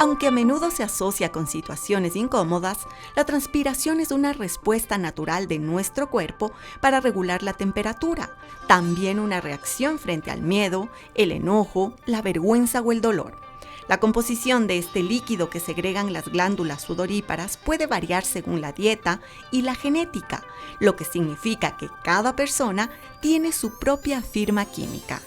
Aunque a menudo se asocia con situaciones incómodas, la transpiración es una respuesta natural de nuestro cuerpo para regular la temperatura, también una reacción frente al miedo, el enojo, la vergüenza o el dolor. La composición de este líquido que segregan las glándulas sudoríparas puede variar según la dieta y la genética, lo que significa que cada persona tiene su propia firma química.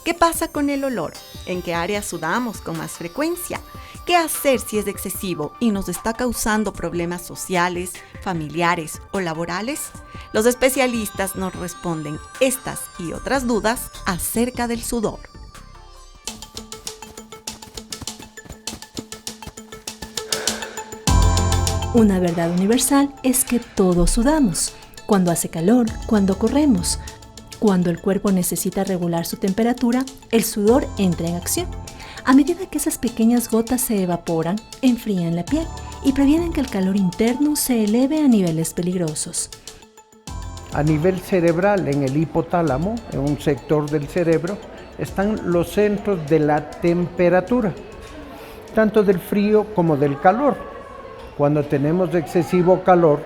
¿Qué pasa con el olor? ¿En qué áreas sudamos con más frecuencia? ¿Qué hacer si es excesivo y nos está causando problemas sociales, familiares o laborales? Los especialistas nos responden estas y otras dudas acerca del sudor. Una verdad universal es que todos sudamos, cuando hace calor, cuando corremos. Cuando el cuerpo necesita regular su temperatura, el sudor entra en acción. A medida que esas pequeñas gotas se evaporan, enfrían la piel y previenen que el calor interno se eleve a niveles peligrosos. A nivel cerebral, en el hipotálamo, en un sector del cerebro, están los centros de la temperatura, tanto del frío como del calor. Cuando tenemos excesivo calor,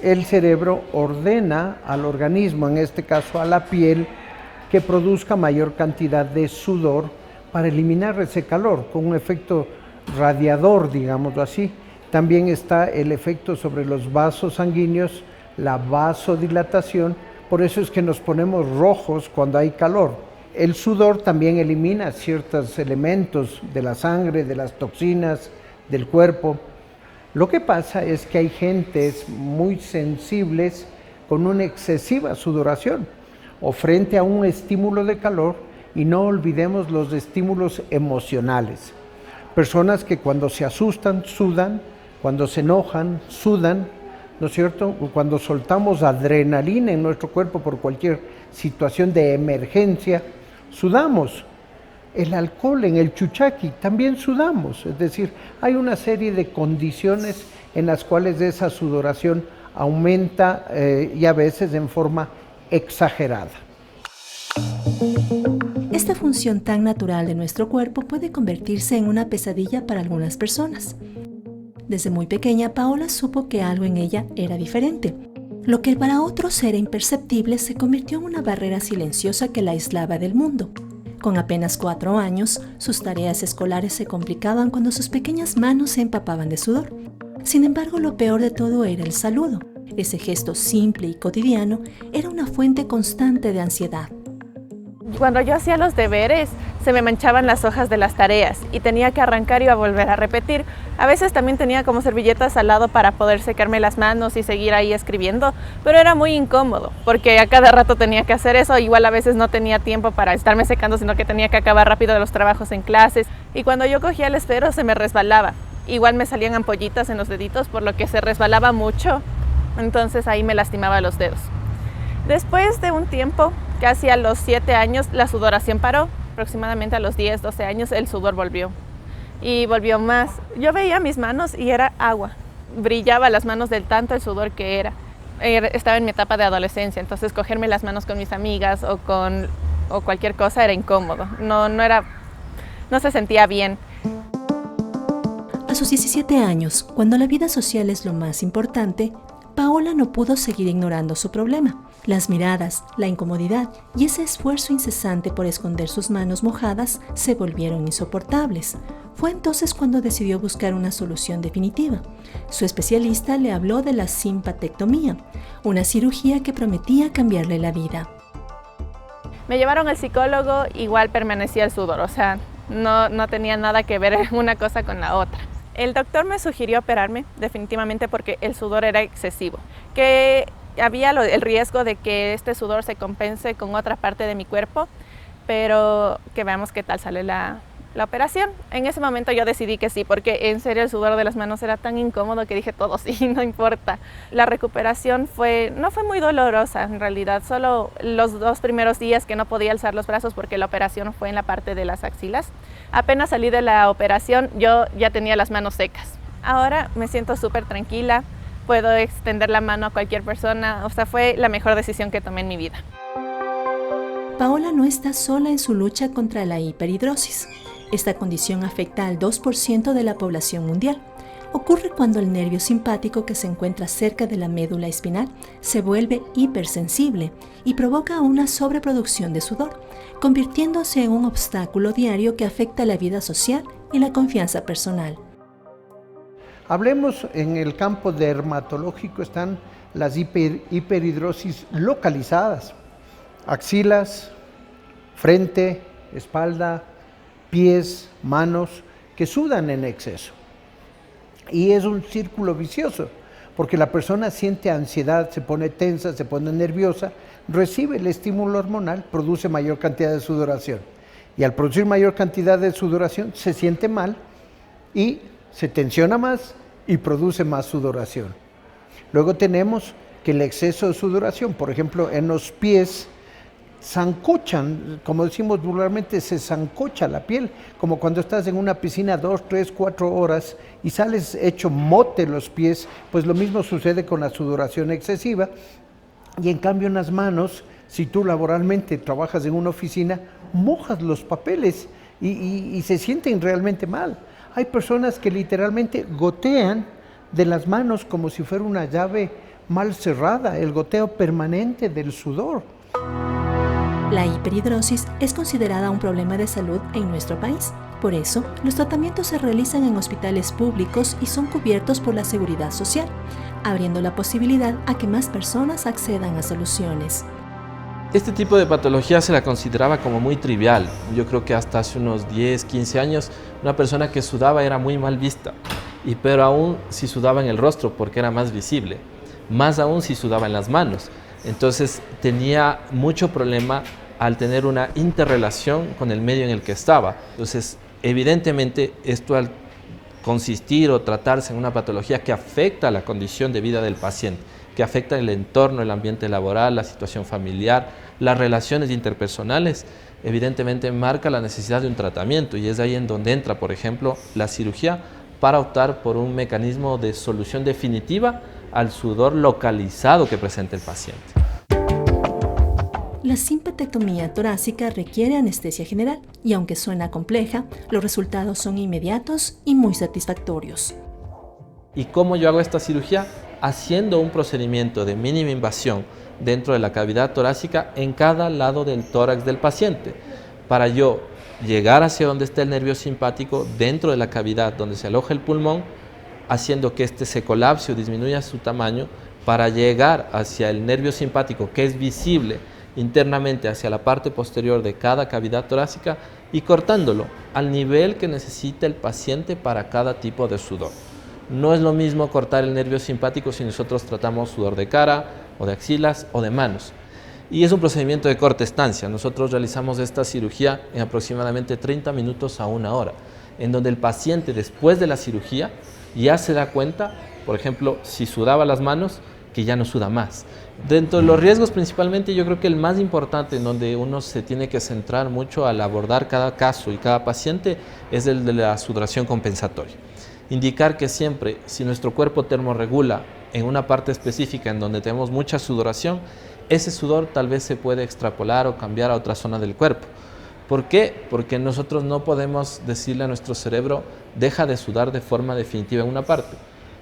el cerebro ordena al organismo, en este caso a la piel, que produzca mayor cantidad de sudor para eliminar ese calor, con un efecto radiador, digámoslo así. También está el efecto sobre los vasos sanguíneos, la vasodilatación, por eso es que nos ponemos rojos cuando hay calor. El sudor también elimina ciertos elementos de la sangre, de las toxinas, del cuerpo. Lo que pasa es que hay gentes muy sensibles con una excesiva sudoración o frente a un estímulo de calor, y no olvidemos los estímulos emocionales. Personas que cuando se asustan sudan, cuando se enojan sudan, ¿no es cierto? Cuando soltamos adrenalina en nuestro cuerpo por cualquier situación de emergencia, sudamos. El alcohol en el chuchaqui también sudamos, es decir, hay una serie de condiciones en las cuales esa sudoración aumenta y a veces en forma exagerada. Esta función tan natural de nuestro cuerpo puede convertirse en una pesadilla para algunas personas. Desde muy pequeña, Paola supo que algo en ella era diferente. Lo que para otros era imperceptible se convirtió en una barrera silenciosa que la aislaba del mundo. Con apenas 4 años, sus tareas escolares se complicaban cuando sus pequeñas manos se empapaban de sudor. Sin embargo, lo peor de todo era el saludo. Ese gesto simple y cotidiano era una fuente constante de ansiedad. Cuando yo hacía los deberes, se me manchaban las hojas de las tareas y tenía que arrancar y volver a repetir. A veces también tenía como servilletas al lado para poder secarme las manos y seguir ahí escribiendo, pero era muy incómodo porque a cada rato tenía que hacer eso. Igual a veces no tenía tiempo para estarme secando, sino que tenía que acabar rápido los trabajos en clases. Y cuando yo cogía el esfero se me resbalaba. Igual me salían ampollitas en los deditos, por lo que se resbalaba mucho. Entonces ahí me lastimaba los dedos. Después de un tiempo, casi a los 7 años, la sudoración paró. Aproximadamente a los 10, 12 años el sudor volvió. Y volvió más. Yo veía mis manos y era agua. Brillaba las manos del tanto el sudor que era. Estaba en mi etapa de adolescencia, entonces cogerme las manos con mis amigas o cualquier cosa era incómodo. No se sentía bien. A sus 17 años, cuando la vida social es lo más importante, Paola no pudo seguir ignorando su problema. Las miradas, la incomodidad y ese esfuerzo incesante por esconder sus manos mojadas se volvieron insoportables. Fue entonces cuando decidió buscar una solución definitiva. Su especialista le habló de la simpatectomía, una cirugía que prometía cambiarle la vida. Me llevaron al psicólogo, igual permanecía el sudor, o sea, no tenía nada que ver una cosa con la otra. El doctor me sugirió operarme definitivamente porque el sudor era excesivo, que había el riesgo de que este sudor se compense con otra parte de mi cuerpo, pero que veamos qué tal sale la operación. En ese momento yo decidí que sí, porque en serio el sudor de las manos era tan incómodo que dije todo sí, no importa. La recuperación no fue muy dolorosa en realidad, solo los 2 primeros días que no podía alzar los brazos porque la operación fue en la parte de las axilas. Apenas salí de la operación yo ya tenía las manos secas. Ahora me siento súper tranquila, puedo extender la mano a cualquier persona, o sea, fue la mejor decisión que tomé en mi vida. Paola no está sola en su lucha contra la hiperhidrosis. Esta condición afecta al 2% de la población mundial. Ocurre cuando el nervio simpático que se encuentra cerca de la médula espinal se vuelve hipersensible y provoca una sobreproducción de sudor, convirtiéndose en un obstáculo diario que afecta la vida social y la confianza personal. Hablemos en el campo dermatológico, están las hiperhidrosis localizadas, axilas, frente, espalda, pies, manos, que sudan en exceso. Y es un círculo vicioso, porque la persona siente ansiedad, se pone tensa, se pone nerviosa, recibe el estímulo hormonal, produce mayor cantidad de sudoración. Y al producir mayor cantidad de sudoración, se siente mal y se tensiona más y produce más sudoración. Luego tenemos que el exceso de sudoración, por ejemplo, en los pies, sancochan, como decimos vulgarmente, se sancocha la piel, como cuando estás en una piscina 2, 3, 4 horas y sales hecho mote los pies, pues lo mismo sucede con la sudoración excesiva. Y en cambio en las manos, si tú laboralmente trabajas en una oficina, mojas los papeles y se sienten realmente mal. Hay personas que literalmente gotean de las manos como si fuera una llave mal cerrada, el goteo permanente del sudor. La hiperhidrosis es considerada un problema de salud en nuestro país. Por eso, los tratamientos se realizan en hospitales públicos y son cubiertos por la Seguridad Social, abriendo la posibilidad a que más personas accedan a soluciones. Este tipo de patología se la consideraba como muy trivial. Yo creo que hasta hace unos 10, 15 años, una persona que sudaba era muy mal vista. Pero aún si sudaba en el rostro, porque era más visible. Más aún si sudaba en las manos. Entonces tenía mucho problema al tener una interrelación con el medio en el que estaba. Entonces, evidentemente, esto al consistir o tratarse en una patología que afecta la condición de vida del paciente, que afecta el entorno, el ambiente laboral, la situación familiar, las relaciones interpersonales, evidentemente marca la necesidad de un tratamiento y es ahí en donde entra, por ejemplo, la cirugía para optar por un mecanismo de solución definitiva al sudor localizado que presenta el paciente. La simpatectomía torácica requiere anestesia general y aunque suena compleja, los resultados son inmediatos y muy satisfactorios. ¿Y cómo yo hago esta cirugía? Haciendo un procedimiento de mínima invasión dentro de la cavidad torácica en cada lado del tórax del paciente, para yo llegar hacia donde está el nervio simpático dentro de la cavidad donde se aloja el pulmón, haciendo que este se colapse o disminuya su tamaño para llegar hacia el nervio simpático que es visible internamente hacia la parte posterior de cada cavidad torácica y cortándolo al nivel que necesita el paciente para cada tipo de sudor. No es lo mismo cortar el nervio simpático si nosotros tratamos sudor de cara o de axilas o de manos. Y es un procedimiento de corta estancia. Nosotros realizamos esta cirugía en aproximadamente 30 minutos a 1 hora, en donde el paciente después de la cirugía ya se da cuenta, por ejemplo, si sudaba las manos, que ya no suda más. Dentro de los riesgos principalmente, yo creo que el más importante en donde uno se tiene que centrar mucho al abordar cada caso y cada paciente es el de la sudoración compensatoria. Indicar que siempre, si nuestro cuerpo termorregula en una parte específica en donde tenemos mucha sudoración, ese sudor tal vez se puede extrapolar o cambiar a otra zona del cuerpo. ¿Por qué? Porque nosotros no podemos decirle a nuestro cerebro, deja de sudar de forma definitiva en una parte.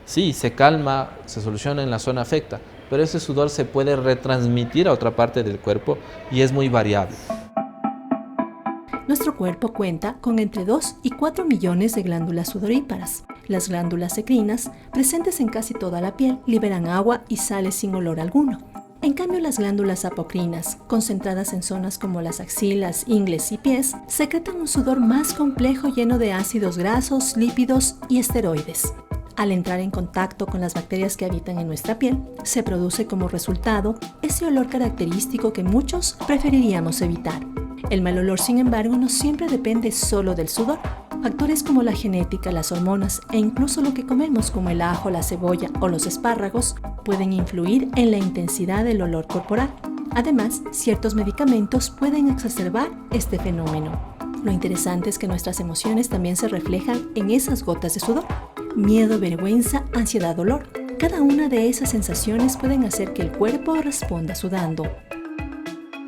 Sí, se calma, se soluciona en la zona afecta, pero ese sudor se puede retransmitir a otra parte del cuerpo y es muy variable. Nuestro cuerpo cuenta con entre 2 y 4 millones de glándulas sudoríparas. Las glándulas endocrinas, presentes en casi toda la piel, liberan agua y sales sin olor alguno. En cambio, las glándulas apocrinas, concentradas en zonas como las axilas, ingles y pies, secretan un sudor más complejo lleno de ácidos grasos, lípidos y esteroides. Al entrar en contacto con las bacterias que habitan en nuestra piel, se produce como resultado ese olor característico que muchos preferiríamos evitar. El mal olor, sin embargo, no siempre depende solo del sudor. Factores como la genética, las hormonas e incluso lo que comemos como el ajo, la cebolla o los espárragos pueden influir en la intensidad del olor corporal. Además, ciertos medicamentos pueden exacerbar este fenómeno. Lo interesante es que nuestras emociones también se reflejan en esas gotas de sudor. Miedo, vergüenza, ansiedad, dolor. Cada una de esas sensaciones pueden hacer que el cuerpo responda sudando.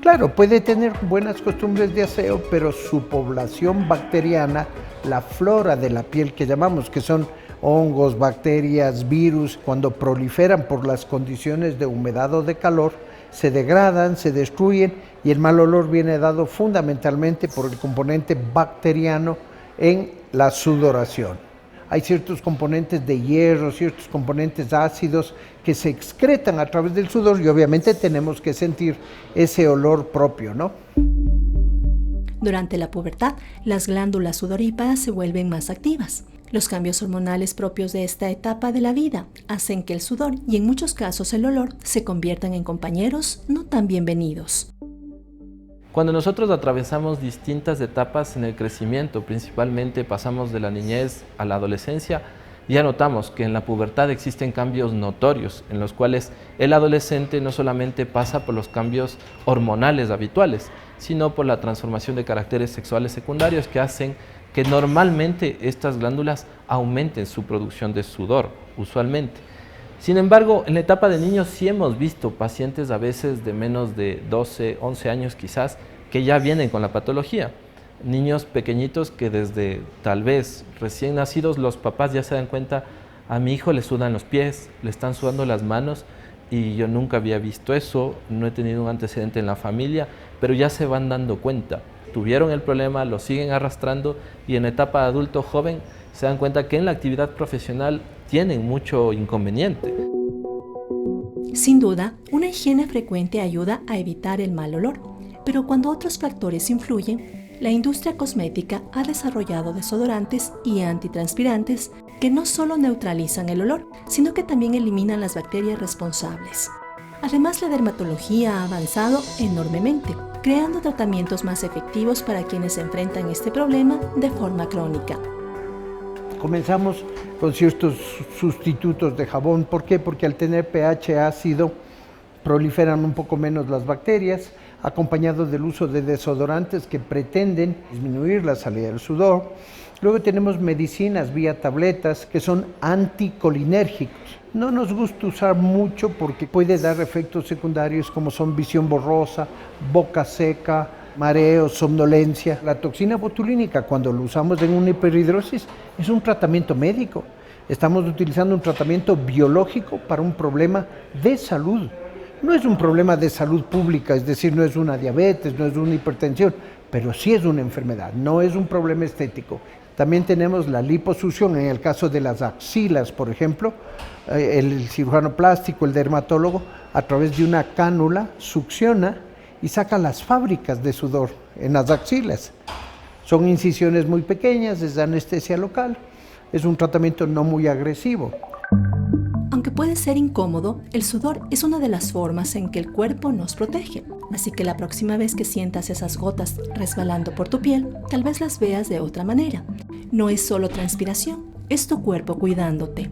Claro, puede tener buenas costumbres de aseo, pero su población bacteriana, la flora de la piel que llamamos, que son hongos, bacterias, virus, cuando proliferan por las condiciones de humedad o de calor, se degradan, se destruyen y el mal olor viene dado fundamentalmente por el componente bacteriano en la sudoración. Hay ciertos componentes de hierro, ciertos componentes ácidos que se excretan a través del sudor y obviamente tenemos que sentir ese olor propio, ¿no? Durante la pubertad, las glándulas sudoríparas se vuelven más activas. Los cambios hormonales propios de esta etapa de la vida hacen que el sudor y en muchos casos el olor se conviertan en compañeros no tan bienvenidos. Cuando nosotros atravesamos distintas etapas en el crecimiento, principalmente pasamos de la niñez a la adolescencia, ya notamos que en la pubertad existen cambios notorios en los cuales el adolescente no solamente pasa por los cambios hormonales habituales, sino por la transformación de caracteres sexuales secundarios que hacen que normalmente estas glándulas aumenten su producción de sudor, usualmente. Sin embargo, en la etapa de niños sí hemos visto pacientes a veces de menos de 12, 11 años quizás, que ya vienen con la patología. Niños pequeñitos que desde tal vez recién nacidos los papás ya se dan cuenta, a mi hijo le sudan los pies, le están sudando las manos y yo nunca había visto eso, no he tenido un antecedente en la familia, pero ya se van dando cuenta. Tuvieron el problema, lo siguen arrastrando y en la etapa de adulto joven se dan cuenta que en la actividad profesional tienen mucho inconveniente. Sin duda, una higiene frecuente ayuda a evitar el mal olor, pero cuando otros factores influyen, la industria cosmética ha desarrollado desodorantes y antitranspirantes que no solo neutralizan el olor, sino que también eliminan las bacterias responsables. Además, la dermatología ha avanzado enormemente, creando tratamientos más efectivos para quienes enfrentan este problema de forma crónica. Comenzamos con ciertos sustitutos de jabón. ¿Por qué? Porque al tener pH ácido proliferan un poco menos las bacterias, acompañado del uso de desodorantes que pretenden disminuir la salida del sudor. Luego tenemos medicinas vía tabletas que son anticolinérgicos. No nos gusta usar mucho porque puede dar efectos secundarios como son visión borrosa, boca seca, mareo, somnolencia. La toxina botulínica, cuando lo usamos en una hiperhidrosis, es un tratamiento médico. Estamos utilizando un tratamiento biológico para un problema de salud. No es un problema de salud pública, es decir, no es una diabetes, no es una hipertensión, pero sí es una enfermedad, no es un problema estético. También tenemos la liposucción en el caso de las axilas, por ejemplo. El cirujano plástico, el dermatólogo, a través de una cánula succiona y saca las fábricas de sudor en las axilas. Son incisiones muy pequeñas, es anestesia local, es un tratamiento no muy agresivo. Aunque puede ser incómodo, el sudor es una de las formas en que el cuerpo nos protege. Así que la próxima vez que sientas esas gotas resbalando por tu piel, tal vez las veas de otra manera. No es solo transpiración, es tu cuerpo cuidándote.